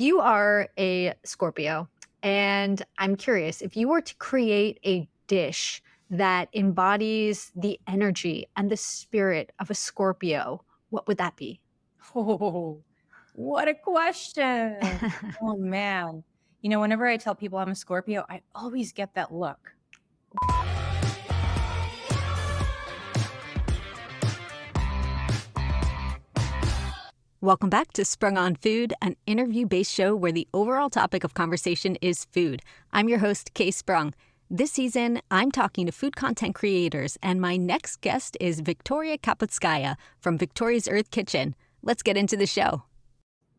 You are a Scorpio, and I'm curious if you were to create a dish that embodies the energy and the spirit of a Scorpio, what would that be? Oh, what a question. Oh, man. Whenever I tell people I'm a Scorpio, I always get that look. Welcome back to Sprung On Food, an interview-based show where the overall topic of conversation is food. I'm your host, Kae Sprung. This season, I'm talking to food content creators, and my next guest is Victoria Kaputskaya from Victoria's Earth Kitchen. Let's get into the show.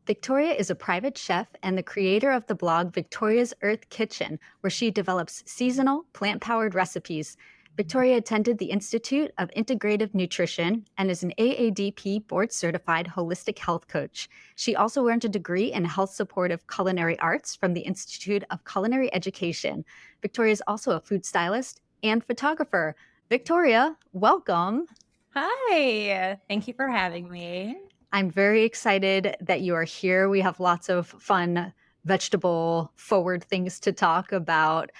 Victoria is a private chef and the creator of the blog Victoria's Earth Kitchen, where she develops seasonal, plant-powered recipes. Victoria attended the Institute of Integrative Nutrition and is an AADP board-certified holistic health coach. She also earned a degree in health supportive culinary arts from the Institute of Culinary Education. Victoria is also a food stylist and photographer. Victoria, welcome. Hi. Thank you for having me. I'm very excited that you are here. We have lots of fun vegetable forward things to talk about.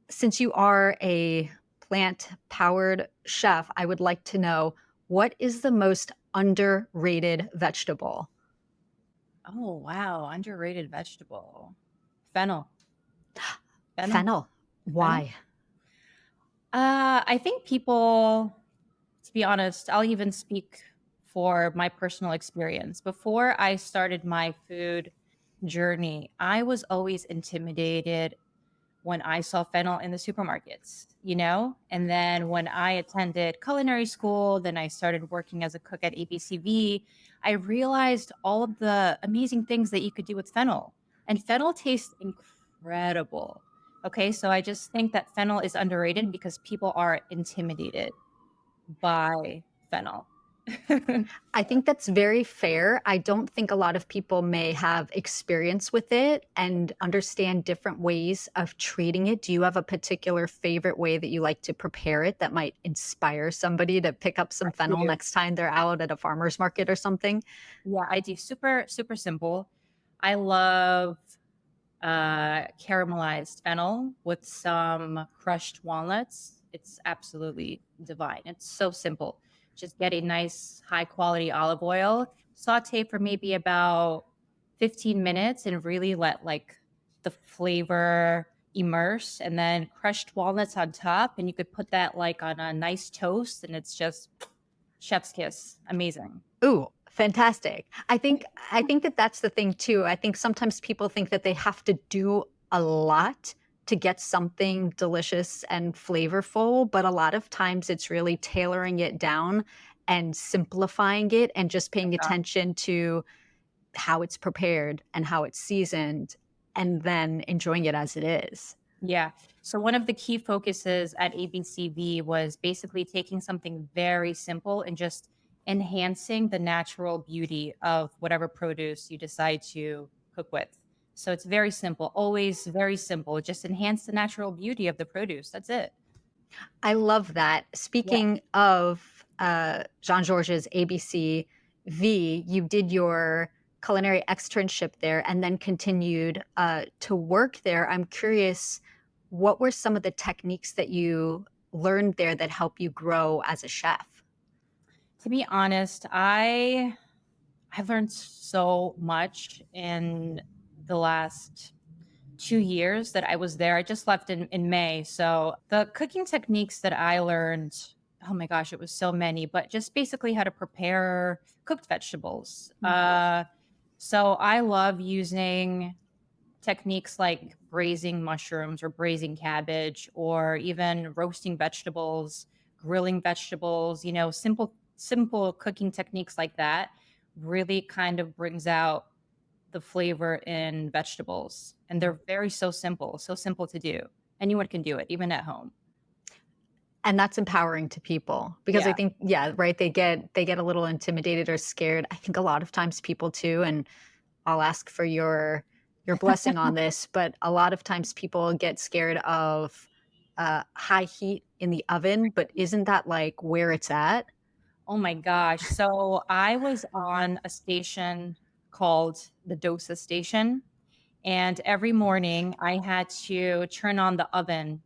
Since you are a plant-powered chef, I would like to know, what is the most underrated vegetable? Oh, wow. Underrated vegetable. Fennel. Fennel. Fennel. Fennel. Why? I think people, to be honest, I'll even speak for my personal experience. Before I started my food journey, I was always intimidated when I saw fennel in the supermarkets. And then when I attended culinary school, then I started working as a cook at ABCV, I realized all of the amazing things that you could do with fennel. And fennel tastes incredible. Okay, so I just think that fennel is underrated because people are intimidated by fennel. I think that's very fair. I don't think a lot of people may have experience with it and understand different ways of treating it. Do you have a particular favorite way that you like to prepare it that might inspire somebody to pick up some fennel do. next time they're out at a farmer's market or something? Yeah, I do. Super, super simple. I love caramelized fennel with some crushed walnuts. It's absolutely divine. It's so simple. Just get a nice high quality olive oil, saute for maybe about 15 minutes and really let like the flavor immerse, and then crushed walnuts on top. And you could put that like on a nice toast and it's just chef's kiss. Amazing. Ooh, fantastic. I think that that's the thing too. I think sometimes people think that they have to do a lot to get something delicious and flavorful, but a lot of times it's really tailoring it down and simplifying it and just paying attention to how it's prepared and how it's seasoned and then enjoying it as it is. Yeah. So one of the key focuses at ABCV was basically taking something very simple and just enhancing the natural beauty of whatever produce you decide to cook with. So it's very simple, always very simple. Just enhance the natural beauty of the produce. That's it. I love that. Yeah. Speaking of Jean-Georges ABCV, you did your culinary externship there and then continued to work there. I'm curious, what were some of the techniques that you learned there that help you grow as a chef? To be honest, I've learned so much in the last 2 years that I was there. I just left in May. So the cooking techniques that I learned, oh my gosh, it was so many, but just basically how to prepare cooked vegetables. So I love using techniques like braising mushrooms or braising cabbage or even roasting vegetables, grilling vegetables, simple cooking techniques like that really kind of brings out the flavor in vegetables. And they're so simple to do. Anyone can do it, even at home. And that's empowering to people because I Yeah. think, yeah, right, they get a little intimidated or scared. I think a lot of times people too, and I'll ask for your blessing on this, but a lot of times people get scared of high heat in the oven, but isn't that like where it's at? Oh my gosh. So I was on a station called the Dosa station. And every morning I had to turn on the oven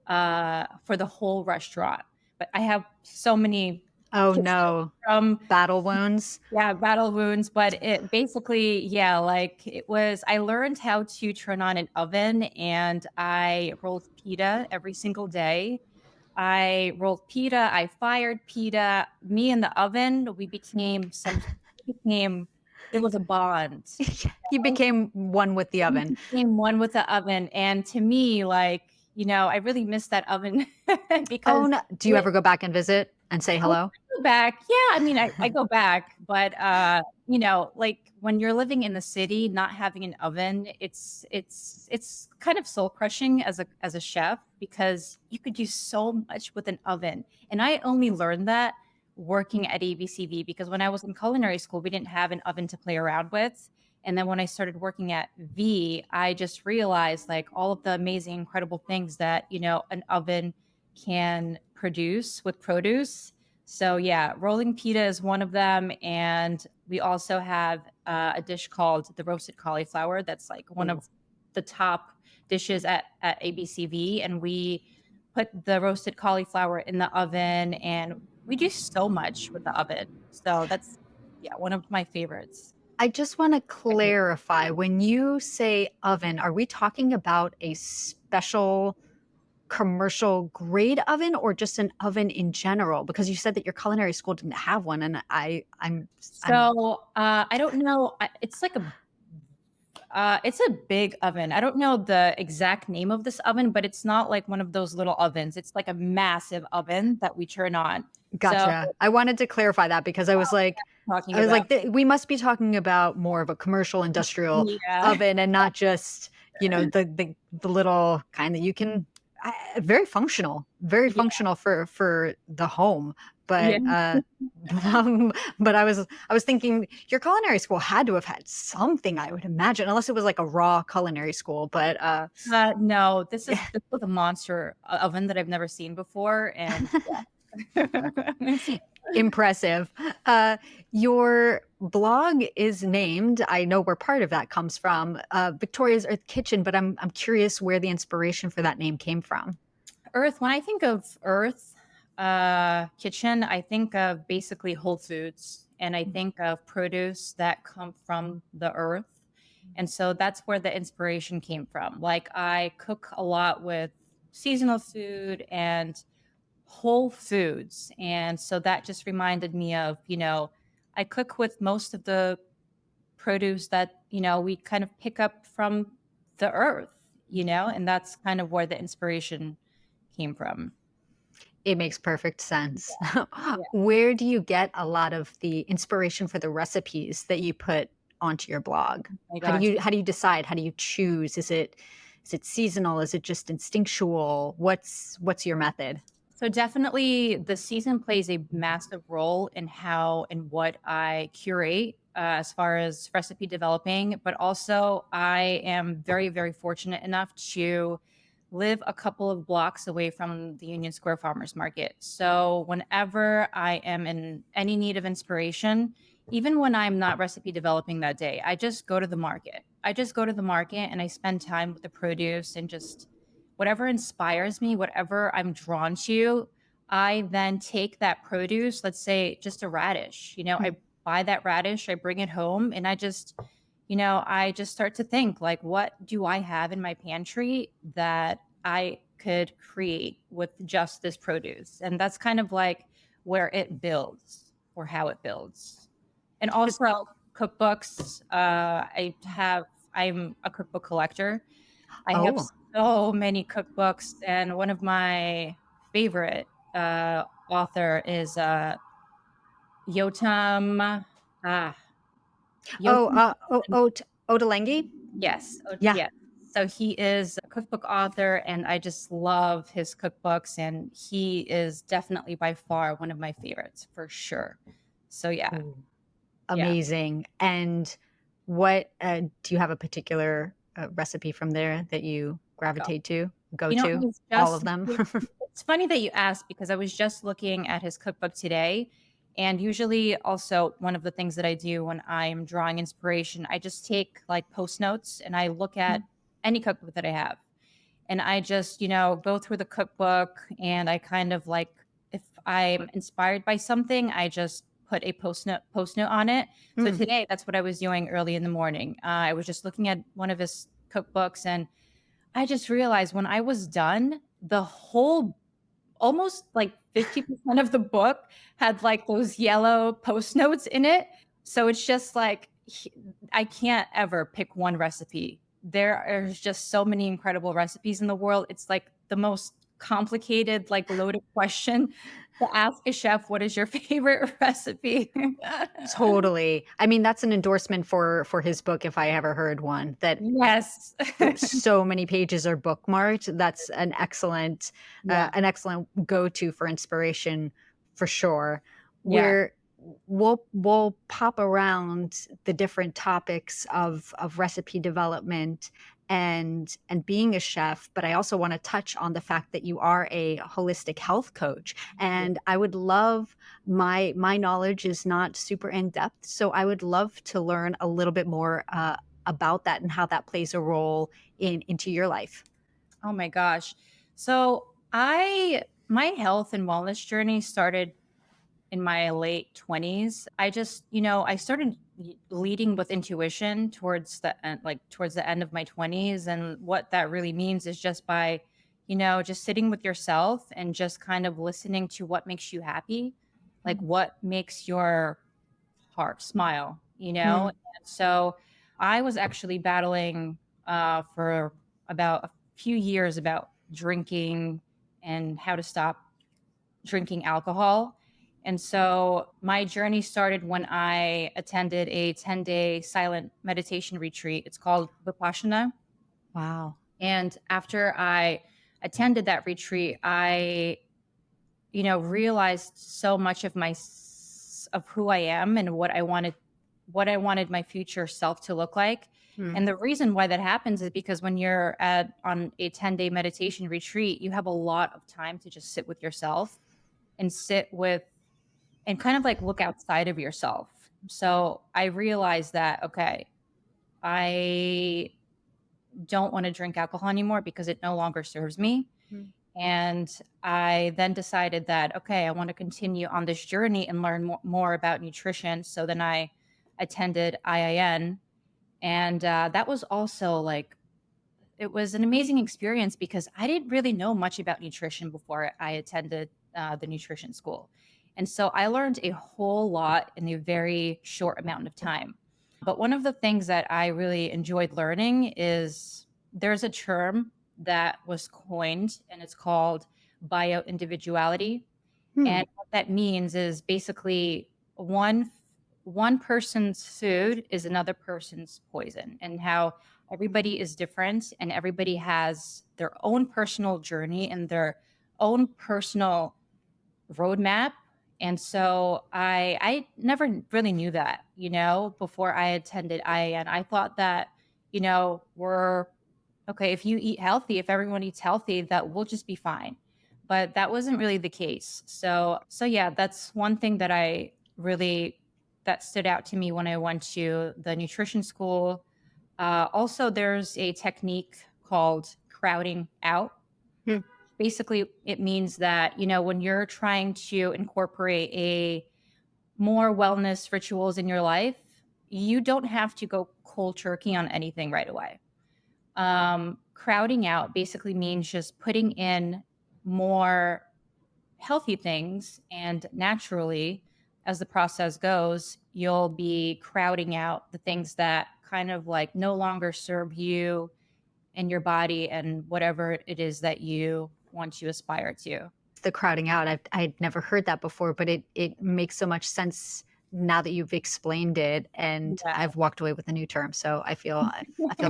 for the whole restaurant. But I have so many Oh pictures no. from Battle wounds. yeah, battle wounds, but it basically, yeah, like it was, I learned how to turn on an oven and I rolled pita every single day. I rolled pita, I fired pita. Me in the oven, we became, it was a bond. You became one with the We oven. became one with the oven. And to me, like, I really miss that oven Oh because no. Do you ever go back and visit and say I hello? go back. Yeah, I mean, I go back, but like when you're living in the city, not having an oven, it's kind of soul crushing as a chef because you could do so much with an oven. And I only learned that working at ABCV because when I was in culinary school, we didn't have an oven to play around with. And then when I started working at V, I just realized like all of the amazing, incredible things that, an oven can produce with produce. So yeah, rolling pita is one of them, and we also have a dish called the roasted cauliflower. That's like one Ooh. of the top dishes at ABCV, and we put the roasted cauliflower in the oven, and we do so much with the oven. So that's yeah, one of my favorites. I just want to clarify when you say oven, are we talking about a special commercial grade oven or just an oven in general? Because you said that your culinary school didn't have one, and I'm So I don't know. It's like it's a big oven. I don't know the exact name of this oven, but it's not like one of those little ovens. It's like a massive oven that we turn on. So gotcha. I wanted to clarify that because talking I was about like, we must be talking about more of a commercial industrial yeah, oven and not just, the little kind that you can, very yeah, functional for the home. yeah. But but I was thinking your culinary school had to have had something, I would imagine, unless it was like a raw culinary school. But No, this was a monster oven that I've never seen before, and yeah. impressive. Your blog is named, I know where part of that comes from, Victoria's Earth Kitchen, but I'm curious where the inspiration for that name came from. Earth. When I think of Earth kitchen, I think of basically Whole Foods, and I think of produce that come from the earth. And so that's where the inspiration came from. Like I cook a lot with seasonal food and whole foods. And so that just reminded me of, I cook with most of the produce that, we kind of pick up from the earth, and that's kind of where the inspiration came from. It makes perfect sense. Yeah. Where do you get a lot of the inspiration for the recipes that you put onto your blog? My How do gosh. you decide? How do you choose? Is it seasonal? Is it just instinctual? What's your method? So definitely the season plays a massive role in how and what I curate as far as recipe developing, but also I am very, very fortunate enough to live a couple of blocks away from the Union Square Farmers Market. So whenever I am in any need of inspiration, even when I'm not recipe developing that day, I just go to the market. I just go to the market and I spend time with the produce and just whatever inspires me, whatever I'm drawn to, I then take that produce, let's say just a radish, I buy that radish, I bring it home, and I just start to think like, what do I have in my pantry that I could create with just this produce? And that's kind of like where it builds or how it builds. And also cookbooks. I'm a cookbook collector. I have Oh, so many cookbooks, and one of my favorite author is Yotam. Ah, oh, Yotam. Ottolenghi? Yes, Yeah. yes. So he is a cookbook author, and I just love his cookbooks, and he is definitely by far one of my favorites for sure. So yeah, Ooh, yeah. amazing. And what do you have a particular recipe from there that you gravitate to, go I to? was All of just them? it's funny that you asked because I was just looking at his cookbook today And usually also one of the things that I do when I'm drawing inspiration, I just take like post notes and I look at any cookbook that I have. And I just, go through the cookbook and I kind of like, if I'm inspired by something, I just put a post note on it. So Mm. today, that's what I was doing early in the morning. I was just looking at one of his cookbooks and I just realized when I was done, the whole almost like 50% of the book had like those yellow post notes in it. So it's just like I can't ever pick one recipe. There are just so many incredible recipes in the world. It's like the most complicated, like loaded question to ask a chef, what is your favorite recipe? Totally. I mean, that's an endorsement for his book if I ever heard one, that Yes. so many pages are bookmarked. That's Yeah. an excellent go-to for inspiration for sure. Yeah. Where we'll pop around the different topics of recipe development and being a chef, but I also want to touch on the fact that you are a holistic health coach. And I would love, my knowledge is not super in depth, so I would love to learn a little bit more about that and how that plays a role into your life. Oh my gosh. So my health and wellness journey started in my late 20s. I just, I started leading with intuition towards the end of my 20s. And what that really means is just by, just sitting with yourself and just kind of listening to what makes you happy, like what makes your heart smile, Mm. And so I was actually battling for about a few years about drinking and how to stop drinking alcohol. And so my journey started when I attended a 10-day silent meditation retreat. It's called Vipassana. Wow. And after I attended that retreat, I, realized so much of who I am and what I wanted my future self to look like. Mm. And the reason why that happens is because when you're on a 10-day meditation retreat, you have a lot of time to just sit with yourself and and kind of like look outside of yourself. So I realized that, okay, I don't want to drink alcohol anymore because it no longer serves me. Mm. And I then decided that, okay, I want to continue on this journey and learn more about nutrition. So then I attended IIN. And that was also like, it was an amazing experience because I didn't really know much about nutrition before I attended the nutrition school. And so I learned a whole lot in a very short amount of time. But one of the things that I really enjoyed learning is there's a term that was coined and it's called bioindividuality. Hmm. And what that means is basically one person's food is another person's poison, and how everybody is different and everybody has their own personal journey and their own personal roadmap. And so I never really knew that, before I attended IAN. I thought that, we're okay, if you eat healthy, if everyone eats healthy, that will just be fine. But that wasn't really the case. So yeah, that's one thing that stood out to me when I went to the nutrition school. Also, there's a technique called crowding out. Hmm. Basically, it means that, when you're trying to incorporate a more wellness rituals in your life, you don't have to go cold turkey on anything right away. Crowding out basically means just putting in more healthy things, and naturally, as the process goes, you'll be crowding out the things that kind of like no longer serve you and your body and whatever it is that you want to aspire to. The crowding out, I'd never heard that before, but it makes so much sense now that you've explained it, and Yeah. I've walked away with a new term. So I feel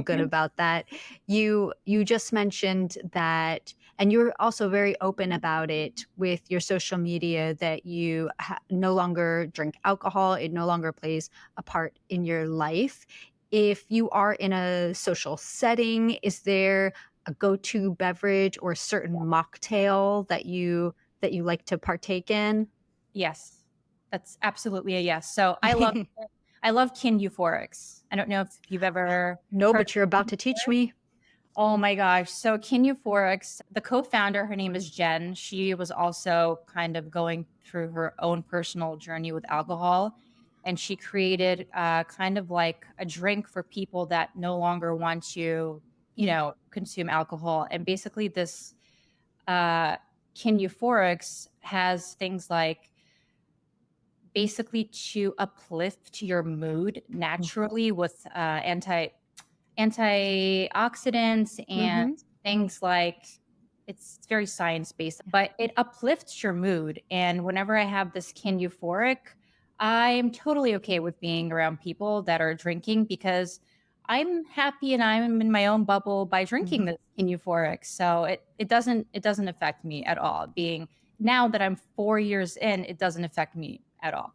good about that. You just mentioned that, and you're also very open about it with your social media, that you no longer drink alcohol. It no longer plays a part in your life. If you are in a social setting, is there a go-to beverage or a certain mocktail that you like to partake in? Yes, That's absolutely a yes. So I love kin euphorics. I don't know if you've ever No, heard but you're about of to teach it. me. Oh my gosh. So kin euphorics, the co-founder, her name is Jen. She was also kind of going through her own personal journey with alcohol. And she created kind of like a drink for people that no longer want to, consume alcohol. And basically this uh, kin euphorics has things like basically to uplift your mood naturally with antioxidants and Mm-hmm. things like it's very science based, but it uplifts your mood. And whenever I have this kin euphoric, I'm totally okay with being around people that are drinking because I'm happy and I'm in my own bubble by drinking this kin euphoric. So it doesn't affect me at all. Being now that I'm 4 years in, it doesn't affect me at all.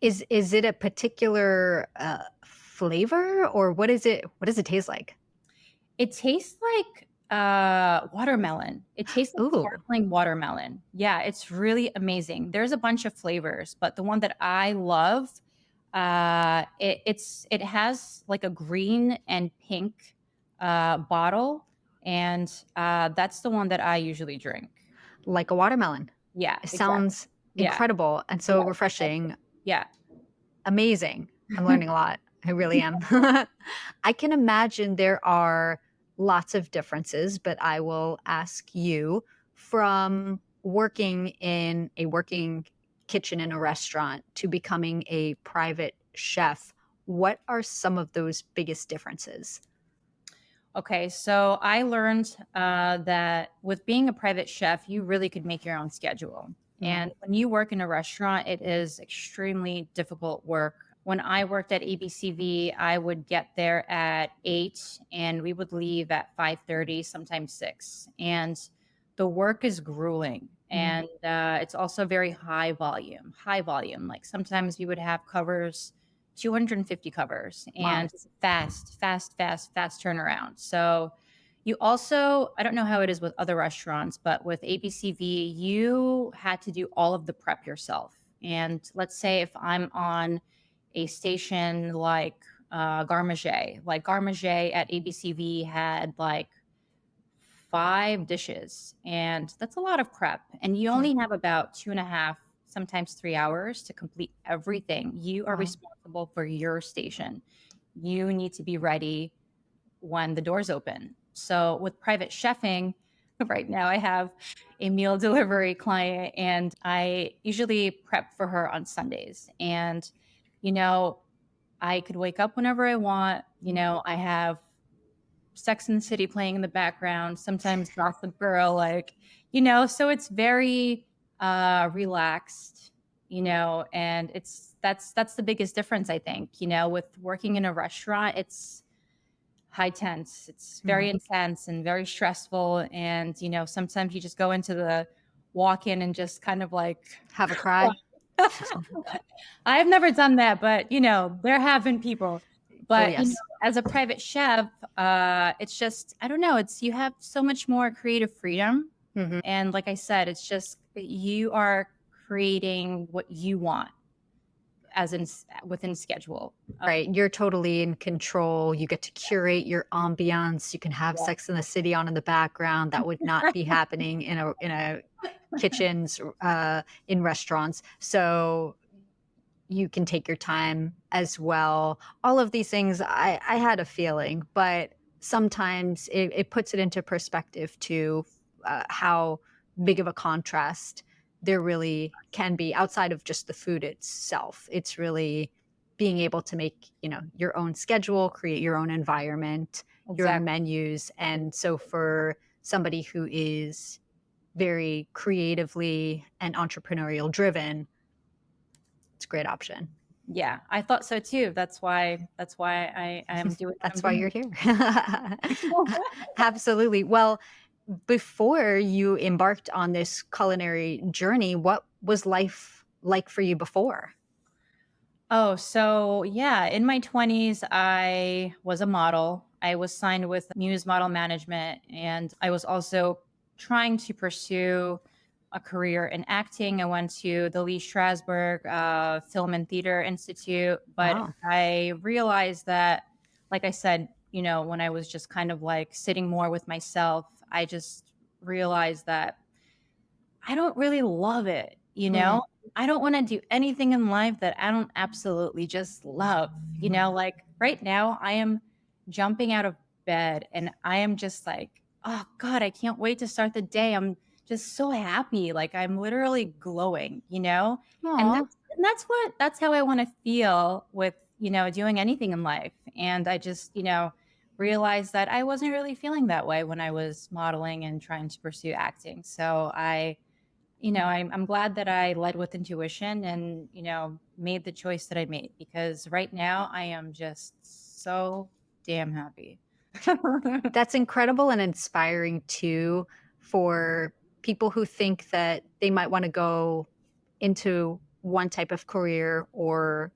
Is it a particular flavor, or what is it? What does it taste like? It tastes like watermelon. It tastes like Ooh, sparkling watermelon. Yeah, it's really amazing. There's a bunch of flavors, but the one that I love, it has like a green and pink bottle, and that's the one that I usually drink. like a watermelon. Yeah, It exactly. sounds Yeah, incredible and yeah, so refreshing. yeah. Amazing. I'm learning a lot. I really am. I can imagine there are lots of differences, but I will ask you, from working in a working kitchen in a restaurant to becoming a private chef, what are some of those biggest differences? Okay, so I learned that with being a private chef, you really could make your own schedule. Mm. And when you work in a restaurant, it is extremely difficult work. When I worked at ABCV, I would get there at 8 and we would leave at 5:30, sometimes 6. And the work is grueling. And it's also very high volume, high volume. Like sometimes we would have covers 250 covers Wow. and fast turnaround. So you also, I don't know how it is with other restaurants, but with ABCV, you had to do all of the prep yourself. And let's say if I'm on a station like Garmager at ABCV had like 5 dishes, and that's a lot of prep. And you only have about 2.5, sometimes 3 hours to complete everything. You are Wow. responsible for your station. You need to be ready when the doors open. So with private chefing, right now I have a meal delivery client and I usually prep for her on Sundays. And, you know, I could wake up whenever I want. I have Sex in the City playing in the background, sometimes Gossip Girl, so it's very relaxed, and that's the biggest difference, I think, with working in a restaurant, it's high tense, it's very intense and very stressful. And, sometimes you just go into the walk in and just kind of like, Have a cry. I've never done that, but there have been people. Oh, But yes. as a private chef, it's just I don't know. It's you have so much more creative freedom, Mhm. and like I said, it's just you are creating what you want, as in within schedule. Right. You're totally in control. You get to curate your ambiance. You can have Yeah. Sex in the City on in the background. That would not be happening in a kitchens in restaurants. So you can take your time as well. All of these things, I had a feeling, but sometimes it puts it into perspective to how big of a contrast there really can be outside of just the food itself. It's really being able to make, your own schedule, create your own environment, your own Exactly. menus. And so for somebody who is very creatively and entrepreneurial driven, it's a great option. Yeah, I thought so too. That's why I am doing what I'm That's why you're doing. here. Absolutely. Well, before you embarked on this culinary journey, what was life like for you before? Oh, so yeah, in my 20s, I was a model. I was signed with Muse Model Management, and I was also trying to pursue a career in acting. I went to the Lee Strasberg Film and Theater Institute, but Wow. I realized that, like I said, when I was just kind of like sitting more with myself, I just realized that I don't really love it, Mm. I don't want to do anything in life that I don't absolutely just love. Like right now, I am jumping out of bed and I am just like, oh God, I can't wait to start the day. I'm just so happy. Like I'm literally glowing. And Aw. that's how I want to feel with, doing anything in life. And I just, realized that I wasn't really feeling that way when I was modeling and trying to pursue acting. So I'm glad that I led with intuition and, made the choice that I made, because right now I am just so damn happy. That's incredible and inspiring too for people who think that they might want to go into one type of career or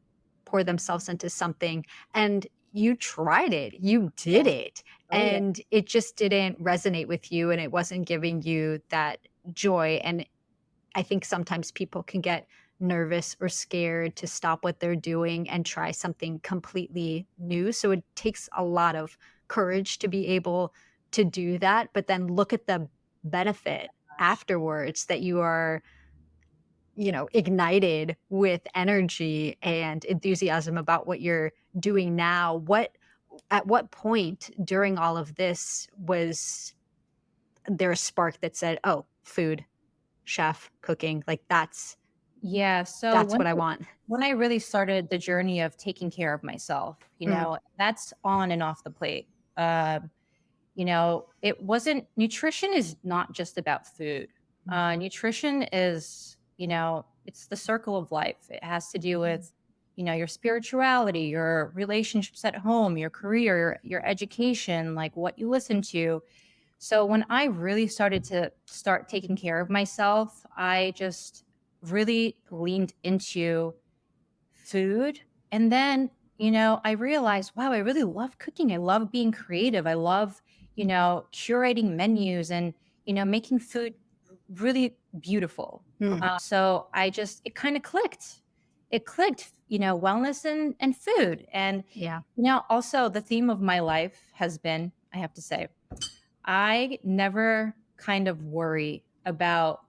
pour themselves into something. And you tried it, you did Yeah. it, Oh, yeah. and it just didn't resonate with you and it wasn't giving you that joy. And I think sometimes people can get nervous or scared to stop what they're doing and try something completely new. So it takes a lot of courage to be able to do that, but then look at the benefit Gosh. afterwards that you are, ignited with energy and enthusiasm about what you're doing now. At what point during all of this was there a spark that said, "Oh, food, chef, cooking, like Yeah. So that's what I want." when I really started the journey of taking care of myself, Mm, that's on and off the plate. It wasn't, nutrition is not just about food. Nutrition is, it's the circle of life. It has to do with, your spirituality, your relationships at home, your career, your education, like what you listen to. So when I really started to start taking care of myself, I just really leaned into food. And then, I realized, wow, I really love cooking. I love being creative. I love, curating menus and, making food really beautiful. mm, So it kind of clicked. It clicked, wellness and food. And, yeah. also the theme of my life has been, I have to say, I never kind of worry about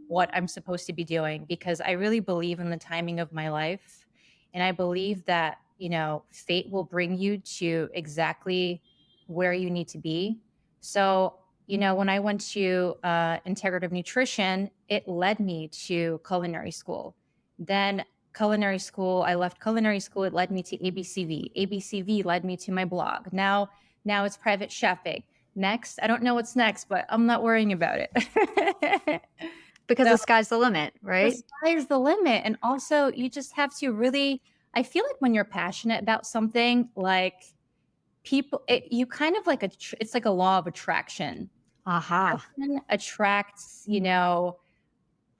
what I'm supposed to be doing, because I really believe in the timing of my life. And I believe that, fate will bring you to exactly where you need to be. So, when I went to integrative nutrition, it led me to culinary school. Then I left culinary school, it led me to ABCV. ABCV led me to my blog. Now it's private chefing. Next, I don't know what's next, but I'm not worrying about it. Because So the sky's the limit, the right? sky's the limit. And also, you just have to really, I feel like when you're passionate about something, like you kind of like, it's like a law of attraction. Aha. Passion attracts,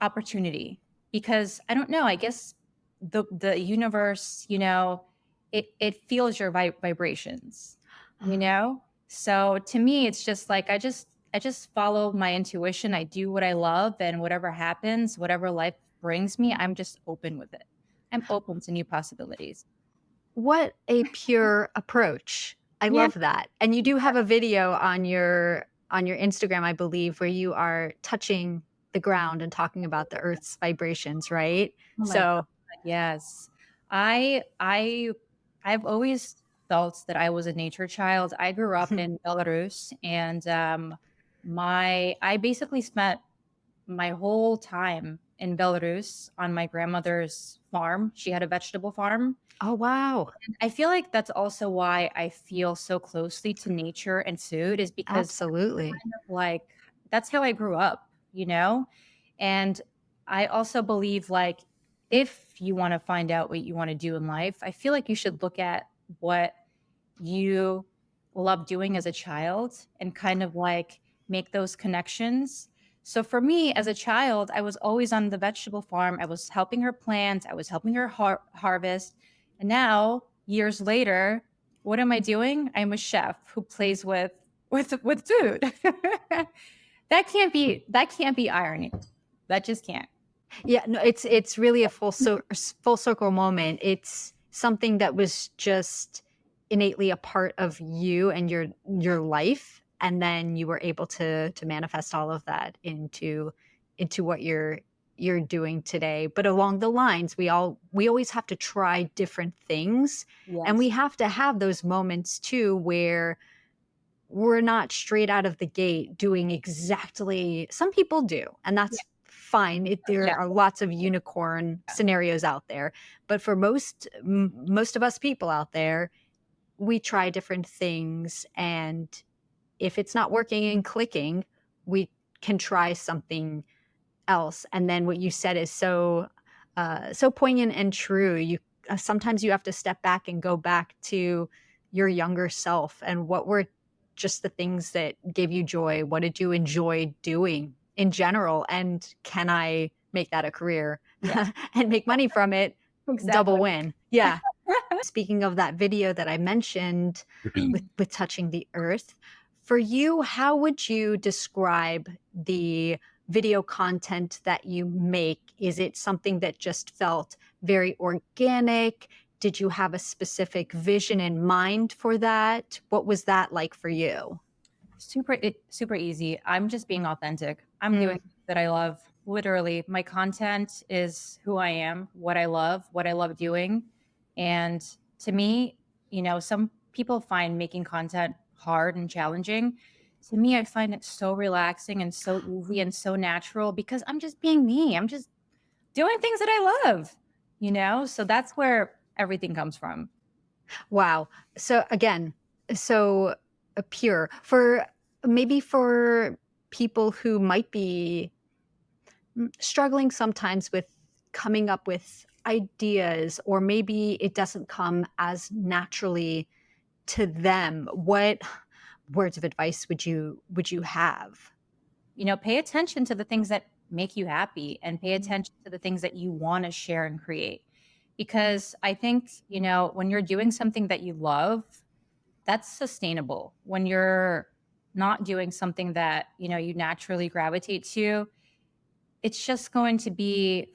opportunity, because I don't know, I guess the universe, it feels your vibrations, you know? So to me, it's just like, I just follow my intuition. I do what I love, and whatever happens, whatever life brings me, I'm just open with it. I'm open to new possibilities. What a pure approach. I Yeah. love that. And you do have a video on your Instagram, I believe, where you are touching the ground and talking about the earth's vibrations, right? Oh my God. So, Yes. I I I've always felt that I was a nature child. I grew up in Belarus, and I basically spent my whole time in Belarus on my grandmother's farm. She had a vegetable farm. oh wow. I feel like that's also why I feel so closely to nature and food, is because Absolutely. like that's how I grew up, you know? And I also believe, like, if you want to find out what you want to do in life, I feel like you should look at what you love doing as a child and kind of like make those connections. So for me as a child, I was always on the vegetable farm. I was helping her plant, I was helping her harvest. And now, years later, what am I doing? I'm a chef who plays with food. That can't be irony. That just can't. Yeah, no, it's really a full circle moment. It's something that was just innately a part of you and your life, and then you were able to manifest all of that into what you're doing today. But along the lines, we always have to try different things, and we Yes. have to have those moments too where we're not straight out of the gate doing exactly. Some people do, and Yeah. that's fine. There Yeah. are lots of unicorn scenarios out there, but for most of us people out there, we try different things, and if it's not working and clicking, we can try something else. And then what you said is so poignant and true. You sometimes you have to step back and go back to your younger self, and what were just the things that gave you joy. What did you enjoy doing in general, and can I make that a career Yes. and make money from it? Double Exactly. win. Yeah. Speaking of that video that I mentioned with touching the earth, for you, how would you describe the video content that you make? Is it something that just felt very organic? Did you have a specific vision in mind for that? What was that like for you? Super easy. I'm just being authentic. I'm doing Mm, things that I love. Literally, my content is who I am, what I love doing. And to me, some people find making content hard and challenging. To me, I find it so relaxing and so easy and so natural because I'm just being me. I'm just doing things that I love. So that's where everything comes from. wow. So again, so pure for maybe for people who might be struggling sometimes with coming up with ideas, or maybe it doesn't come as naturally to them. What words of advice would you have? Pay attention to the things that make you happy and pay attention to the things that you want to share and create. Because I think, when you're doing something that you love, that's sustainable. When you're not doing something that, you naturally gravitate to, it's just going to be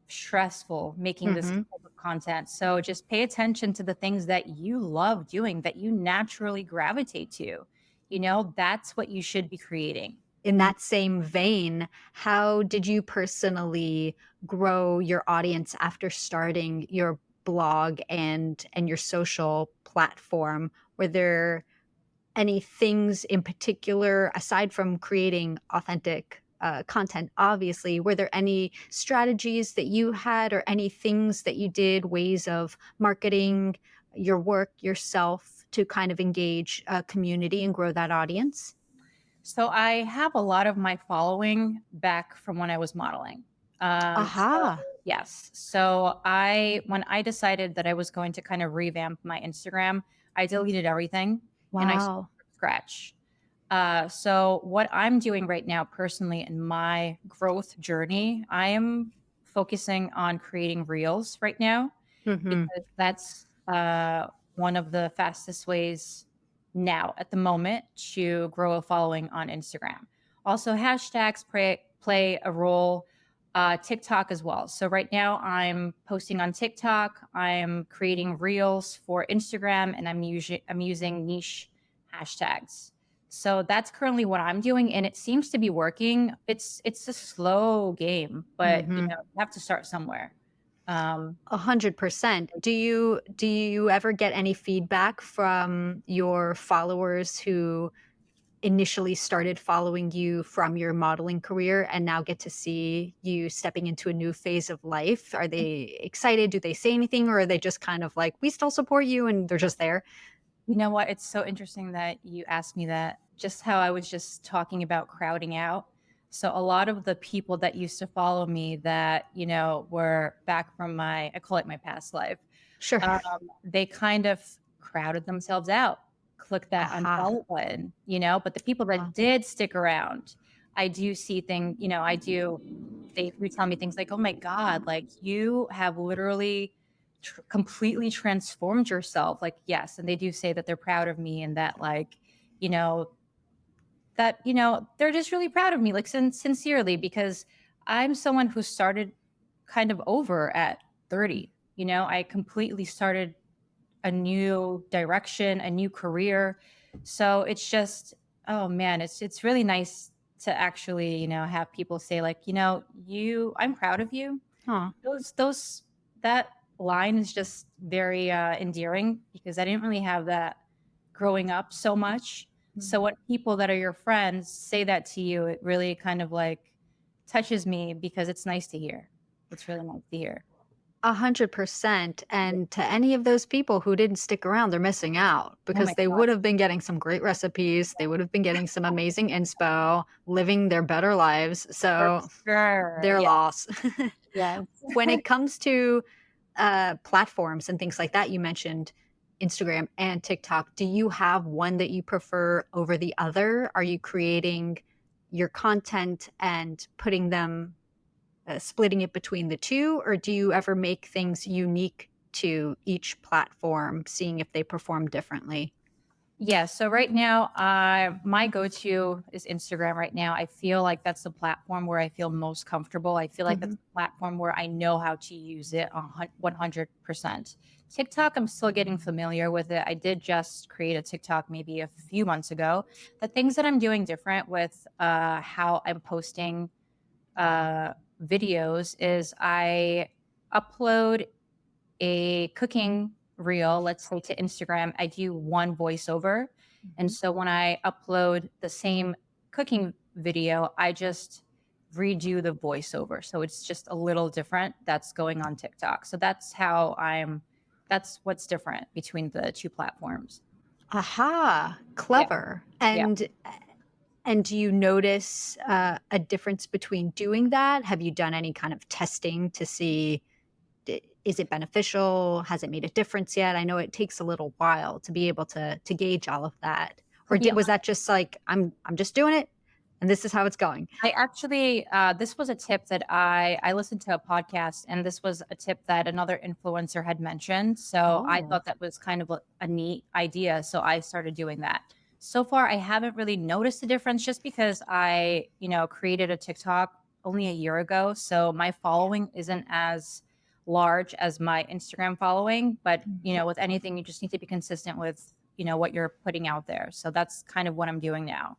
stressful making this Hmm. type of content. So just pay attention to the things that you love doing, that you naturally gravitate to. That's what you should be creating. In that same vein, how did you personally grow your audience after starting your blog and your social platform? Were there any things in particular, aside from creating authentic content, obviously, were there any strategies that you had, or any things that you did, ways of marketing your work yourself to kind of engage a community and grow that audience? So I have a lot of my following back from when I was modeling. So Aha. yes. When I decided that I was going to kind of revamp my Instagram, I deleted everything and I started Wow. from scratch. So what I'm doing right now personally in my growth journey, I am focusing on creating reels right now Hmm. because that's one of the fastest ways now at the moment to grow a following on Instagram. Also, hashtags play a role, TikTok as well. So, right now, I'm posting on TikTok, I'm creating reels for Instagram, and I'm using niche hashtags. So that's currently what I'm doing, and it seems to be working. It's a slow game, but Hmm. you have to start somewhere. Um, 100%. Do you ever get any feedback from your followers who initially started following you from your modeling career and now get to see you stepping into a new phase of life? Are they excited? Do they say anything, or are they just kind of like, we still support you, and they're just there? You know what? It's so interesting that you asked me that. Just how I was just talking about crowding out. So a lot of the people that used to follow me that, were back from I call it my past life, Sure. um, they kind of crowded themselves out. Click that Aha. unfollow button, but the people Wow. that did stick around, I do see they tell me things like, oh my God, like you have literally completely transformed yourself. Like, yes. And they do say that they're proud of me and that, like, you know, that, they're just really proud of me, like sincerely, because I'm someone who started kind of over at 30. I completely started a new direction, a new career. So it's just, oh man, it's really nice to actually, have people say like, I'm proud of you. Huh. Those that line is just very endearing, because I didn't really have that growing up so much. So when people that are your friends say that to you, it really kind of like touches me, because it's nice to hear. It's really nice to hear. 100%. And to any of those people who didn't stick around, they're missing out Oh because my they God. would have been getting some great recipes. They would have been getting some amazing inspo, living their better lives. For So sure. their Yeah. loss. Yes. When it comes to platforms and things like that, you mentioned Instagram and TikTok. Do you have one that you prefer over the other? Are you creating your content and putting them, splitting it between the two, or do you ever make things unique to each platform, seeing if they perform differently? Yeah. So right now, my go-to is Instagram right now. I feel like that's the platform where I feel most comfortable. I feel like that's Mhm. the platform where I know how to use it 100%. TikTok, I'm still getting familiar with it. I did just create a TikTok maybe a few months ago. The things that I'm doing different with how I'm posting videos is I upload a cooking reel, let's say to Instagram. I do one voiceover. And Mhm. so when I upload the same cooking video, I just redo the voiceover. So it's just a little different that's going on TikTok. So that's what's different between the two platforms. Aha, Yeah. clever. Yeah. And do you notice a difference between doing that? Have you done any kind of testing to see, is it beneficial? Has it made a difference yet? I know it takes a little while to be able to gauge all of that. To Or be was that just like I'm just doing it and this is how it's going? I actually, this was a tip that I listened to a podcast, and this was a tip that another influencer had mentioned. So I Oh. thought that was kind of a neat idea. So I started doing that. So far, I haven't really noticed a difference, just because I, created a TikTok only a year ago. So my following isn't as large as my Instagram following. But, with anything, you just need to be consistent with, what you're putting out there. So that's kind of what I'm doing now.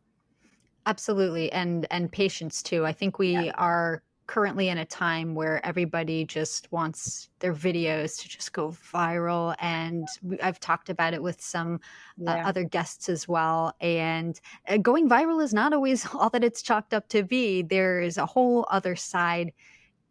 Absolutely, and patience too. I think Yeah. we are currently in a time where everybody just wants their videos to just go viral, and I've talked about it with some Yeah. other guests as well. And going viral is not always all that it's chalked up to be. There is a whole other side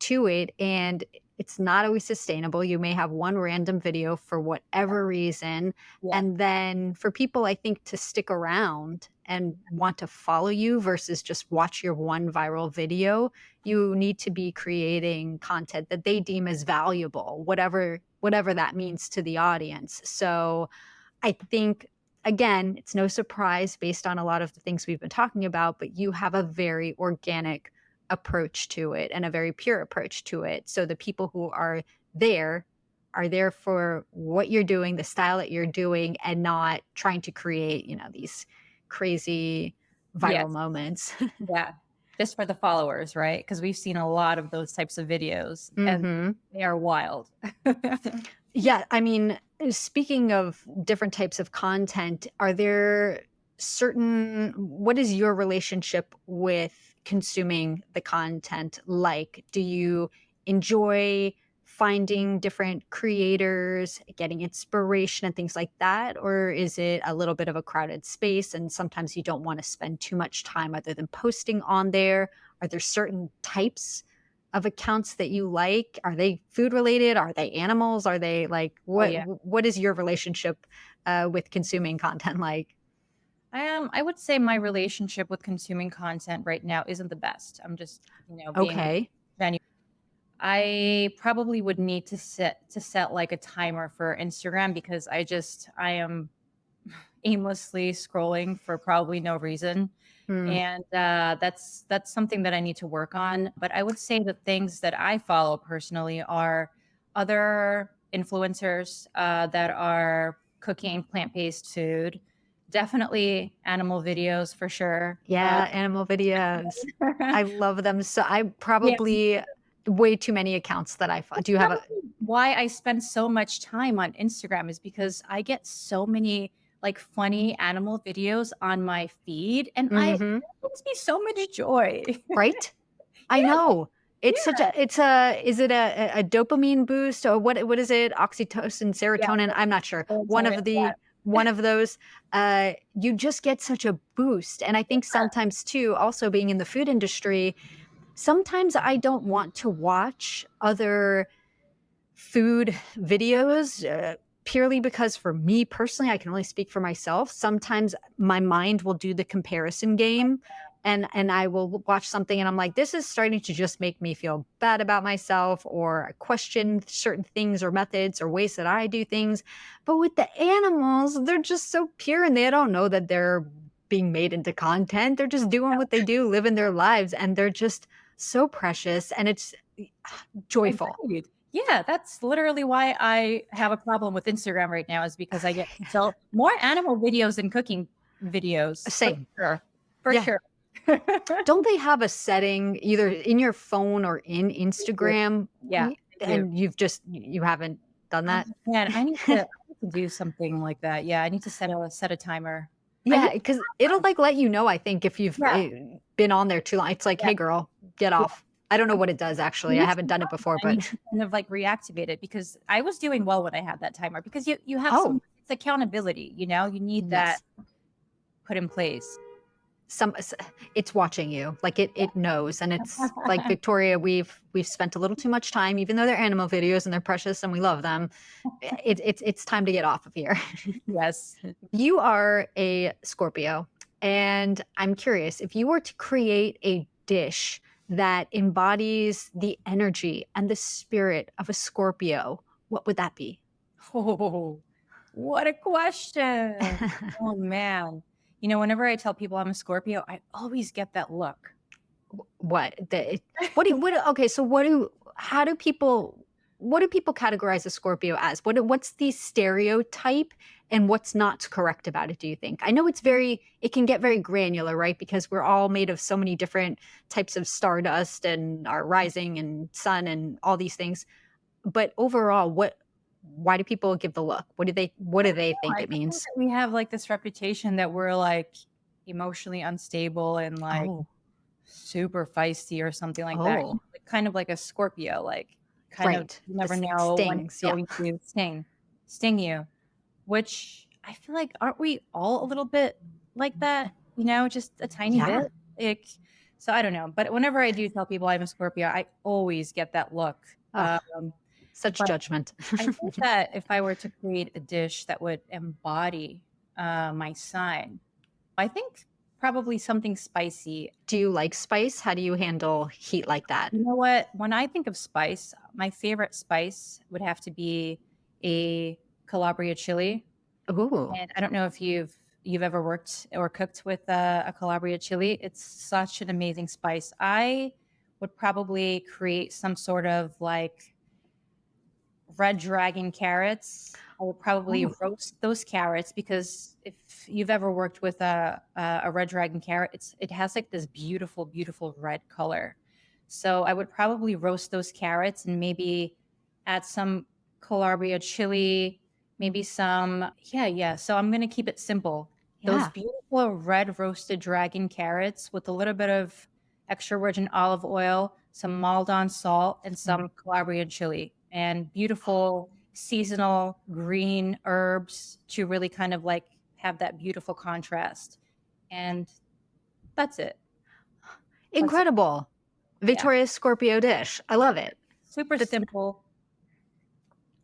to it, and it's not always sustainable. You may have one random video for whatever reason, Yeah. and then for people, I think, to stick around and want to follow you versus just watch your one viral video, you need to be creating content that they deem as valuable, whatever that means to the audience. So I think, again, it's no surprise based on a lot of the things we've been talking about, but you have a very organic approach to it and a very pure approach to it. So the people who there are there for what you're doing, the style that you're doing, and not trying to create, these crazy viral Yes. moments. Yeah. Just for the followers, right? Because we've seen a lot of those types of videos, and Hmm. they are wild. Yeah, I mean, speaking of different types of content, are there what is your relationship with consuming the content like? Do you enjoy finding different creators, getting inspiration and things like that? Or is it a little bit of a crowded space and sometimes you don't want to spend too much time other than posting on there? Are there certain types of accounts that you like? Are they food related? Are they animals? Are they like Oh, yeah. what is your relationship with consuming content like? I would say my relationship with consuming content right now isn't the best. I'm just, being Okay. genuine. I probably would need to set like a timer for Instagram, because I am aimlessly scrolling for probably no reason. Hmm. And that's something that I need to work on. But I would say the things that I follow personally are other influencers that are cooking plant-based food. Definitely animal videos for sure. Yeah, animal videos. I love them. So I Yeah, probably way too many accounts that I do you have a probably why I spend so much time on Instagram is because I get so many like funny animal videos on my feed, and it Mhm, brings me so much joy. right? I Yeah, know. It's such yeah, a it's a is it a dopamine boost or what is it? Oxytocin, yeah, serotonin? I'm not sure. melatonin, yeah. One of those, you just get such a boost. And I think sometimes too, also being in the food industry, sometimes I don't want to watch other food videos purely because for me personally, I can only speak for myself. Sometimes my mind will do the comparison game and I will watch something and I'm like, this is starting to just make me feel bad about myself or question certain things or methods or ways that I do things. But with the animals, they're just so pure and they don't know that they're being made into content. They're just doing what they do, living their lives, and they're just so precious and it's joyful. Agreed. Yeah, that's literally why I have a problem with Instagram right now is because I get so more animal videos than cooking videos for Same. sure. For Yeah. sure. Don't they have a setting either in your phone or in Instagram? Yeah, I do. And you haven't done Oh, that? man, I need to do something like that. Yeah, I need to set a timer. I Yeah, used because it'll like let you know, I think, if you've yeah, been on there too long. It's like, yeah, hey, girl, get yeah. off. I don't know I what it does actually. I used to haven't done it know, before, but I but need to kind of like reactivate it because I was doing well when I had that timer because you have oh, some it's accountability, you need that yes. put in place. It's watching you like it knows and it's like Victoria, we've spent a little too much time even though they're animal videos and they're precious and we love them. It's time to get off of here. Yes. You are a Scorpio, and I'm curious if you were to create a dish that embodies the energy and the spirit of a Scorpio, what would that be? Oh, what a question. Oh man. Whenever I tell people I'm a Scorpio, I always get that look. What okay, so what do people categorize a Scorpio as? What's the stereotype and what's not correct about it, do you think? I know it can get very granular, right? Because we're all made of so many different types of stardust and our rising and sun and all these things. But overall, why do people give the look? What do they think I it think means? that we have like this reputation that we're like emotionally unstable and like Oh, super feisty or something like that. oh, Like, kind of like a Scorpio, like kind of right. you never know when it's Stings, yeah. going to sting you, which I feel like aren't we all a little bit like that? Just a tiny Yeah. bit. Like, so I don't know. But whenever I do tell people I'm a Scorpio, I always get that look. Oh, such But judgment. I think that if I were to create a dish that would embody my sign, I think probably something spicy. Do you like spice? How do you handle heat like that? You know what? When I think of spice, my favorite spice would have to be a Calabria chili. Ooh. And I don't know if you've ever worked or cooked with a Calabria chili. It's such an amazing spice. I would probably create some sort of like red dragon carrots. I would probably Oh, roast those carrots because if you've ever worked with a red dragon carrot, it has like this beautiful, beautiful red color. So I would probably roast those carrots and maybe add some Calabria chili, maybe some, yeah, yeah. So I'm gonna keep it simple. Those yeah. beautiful red roasted dragon carrots with a little bit of extra virgin olive oil, some Maldon salt, and some Calabria chili, and beautiful seasonal green herbs to really kind of like have that beautiful contrast. And that's it. That's it. Incredible. Yeah. Victoria's Scorpio dish. I love it. Super That's, simple.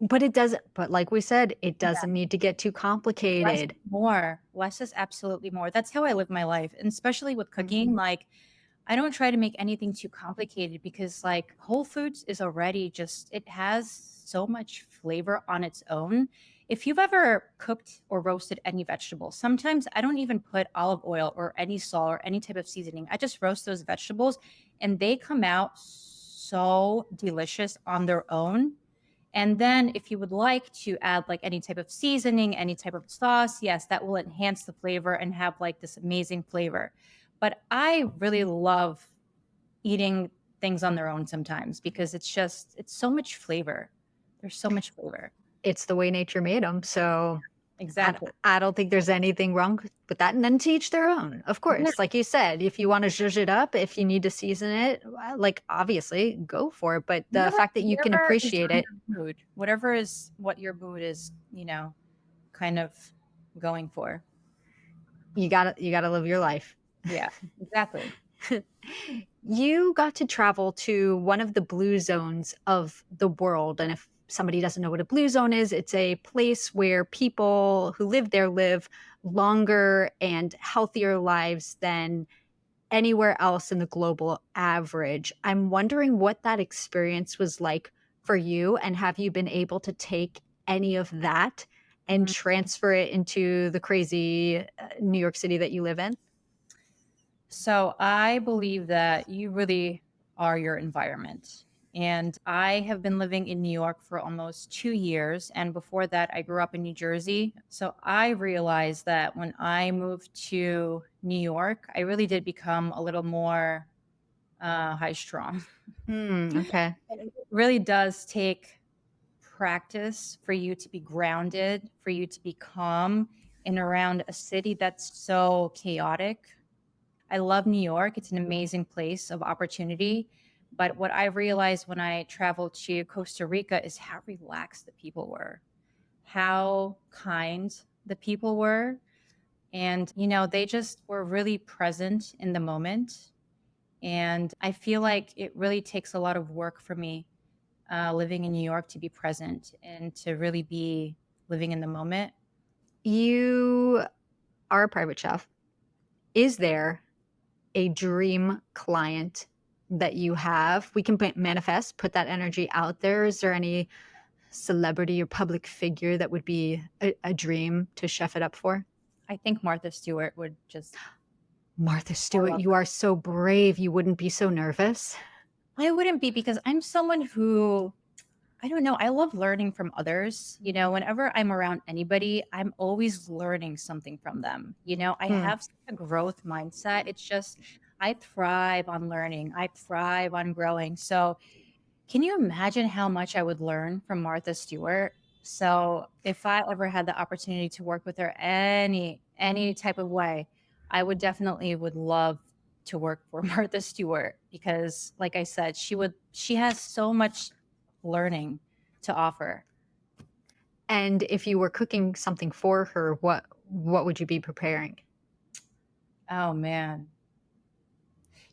but like we said, it Yeah. doesn't need to get too Less complicated. is more. Less is absolutely more. That's how I live my life. And especially with cooking, like I don't try to make anything too complicated because like Whole Foods is already just it has so much flavor on its own. If you've ever cooked or roasted any vegetables, sometimes I don't even put olive oil or any salt or any type of seasoning. I just roast those vegetables and they come out so delicious on their own. And then if you would like to add like any type of seasoning, any type of sauce, yes, that will enhance the flavor and have like this amazing flavor. But I really love eating things on their own sometimes because it's so much flavor. There's so much flavor. It's the way nature made them. So Exactly. I don't think there's anything wrong with that. And then to each their own, of course. Yeah. Like you said, if you want to zhuzh it up, if you need to season it, like obviously go for it. But the fact that you can Whatever is appreciate on it, your mood, whatever is what your mood is, kind of going for. you gotta live your life. Yeah, exactly. You got to travel to one of the blue zones of the world. And if somebody doesn't know what a blue zone is, it's a place where people who live there live longer and healthier lives than anywhere else in the global average. I'm wondering what that experience was like for you, and have you been able to take any of that and Mhm. transfer it into the crazy New York City that you live in? So I believe that you really are your environment. And I have been living in New York for almost 2 years. And before that, I grew up in New Jersey. So I realized that when I moved to New York, I really did become a little more high strung. Okay. It really does take practice for you to be grounded, for you to be calm in around a city that's so chaotic. I love New York. It's an amazing place of opportunity. But what I realized when I traveled to Costa Rica is how relaxed the people were, how kind the people were. And, they just were really present in the moment. And I feel like it really takes a lot of work for me living in New York to be present and to really be living in the moment. You are a private chef. Is there a dream client that you have? We can manifest, put that energy out there. Is there any celebrity or public figure that would be a dream to chef it up for? I think Martha Stewart would just, Martha Stewart, love you are so brave. You wouldn't be so nervous. I wouldn't be because I'm someone who, I don't know, I love learning from others. Whenever I'm around anybody, I'm always learning something from them. I have such a growth mindset. It's just, I thrive on learning, I thrive on growing. So, can you imagine how much I would learn from Martha Stewart? So if I ever had the opportunity to work with her any type of way, I would love to work for Martha Stewart because like I said, she has so much learning to offer. And if you were cooking something for her, what would you be preparing? Oh man.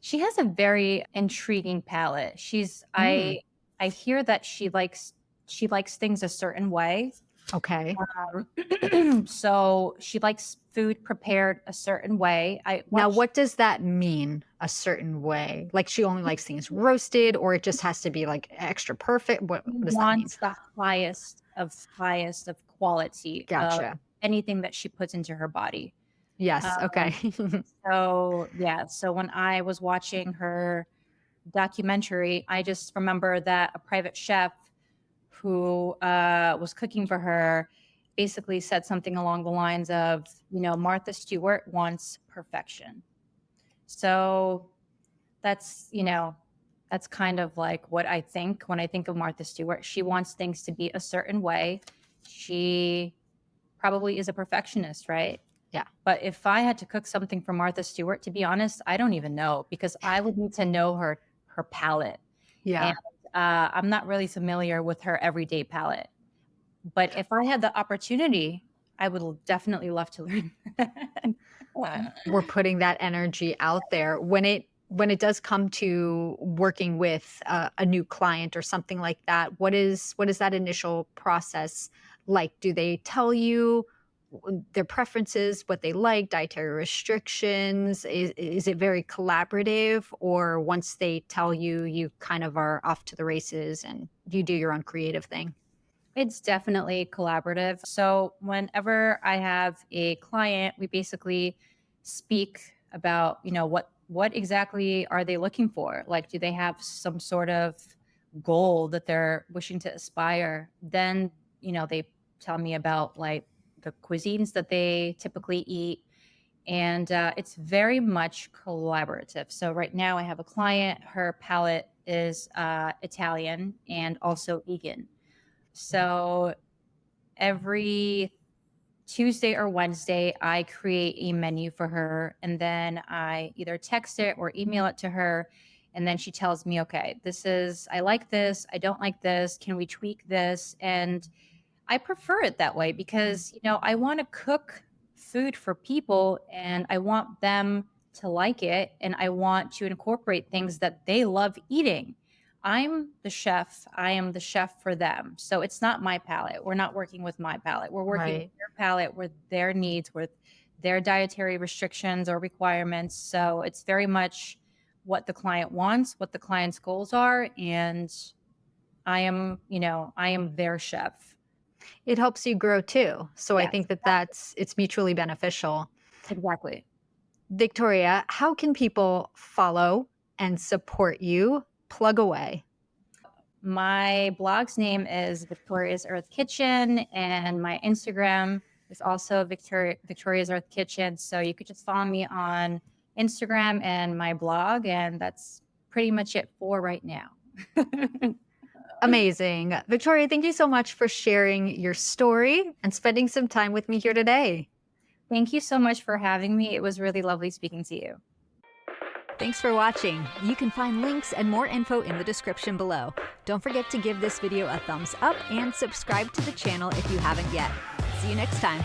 She has a very intriguing palate. I hear that she likes things a certain way. Okay. So she likes food prepared a certain way. Now, what does that mean, a certain way? Like she only likes things roasted, or it just has to be like extra perfect? What does that mean? Wants the highest of quality of Gotcha. anything that she puts into her body. Yes. Um, Okay. so yeah, so when I was watching her documentary, I just remember that a private chef who was cooking for her basically said something along the lines of, Martha Stewart wants perfection. So that's kind of like what I think when I think of Martha Stewart. She wants things to be a certain way. She probably is a perfectionist, right? Yeah. But if I had to cook something for Martha Stewart, to be honest, I don't even know because I would need to know her palate. Yeah. And I'm not really familiar with her everyday palate. But if I had the opportunity, I would definitely love to learn. We're putting that energy out there. When it does come to working with a new client or something like that, what is that initial process like? Do they tell you their preferences, what they like, dietary restrictions? Is it very collaborative, or once they tell you, you kind of are off to the races and you do your own creative thing? It's definitely collaborative. So whenever I have a client, we basically speak about, what exactly are they looking for? Like, do they have some sort of goal that they're wishing to aspire, then, they tell me about like the cuisines that they typically eat. And it's very much collaborative. So right now I have a client, her palate is Italian and also vegan. So every Tuesday or Wednesday, I create a menu for her, and then I either text it or email it to her. And then she tells me, okay, I like this, I don't like this, can we tweak this? And I prefer it that way because, I want to cook food for people and I want them to like it, and I want to incorporate things that they love eating. I'm the chef. I am the chef for them. So it's not my palate. We're not working with my palate. We're working with their palate, with their needs, with their dietary restrictions or requirements. So it's very much what the client wants, what the client's goals are. And I am their chef. It helps you grow too. So I Yes, think that it's mutually beneficial. exactly. Victoria, how can people follow and support you? Plug away. My blog's name is Victoria's Earth Kitchen, and my Instagram is also Victoria's Earth Kitchen. So you could just follow me on Instagram and my blog, and that's pretty much it for right now. Amazing. Victoria, thank you so much for sharing your story and spending some time with me here today. Thank you so much for having me. It was really lovely speaking to you. Thanks for watching. You can find links and more info in the description below. Don't forget to give this video a thumbs up and subscribe to the channel if you haven't yet. See you next time.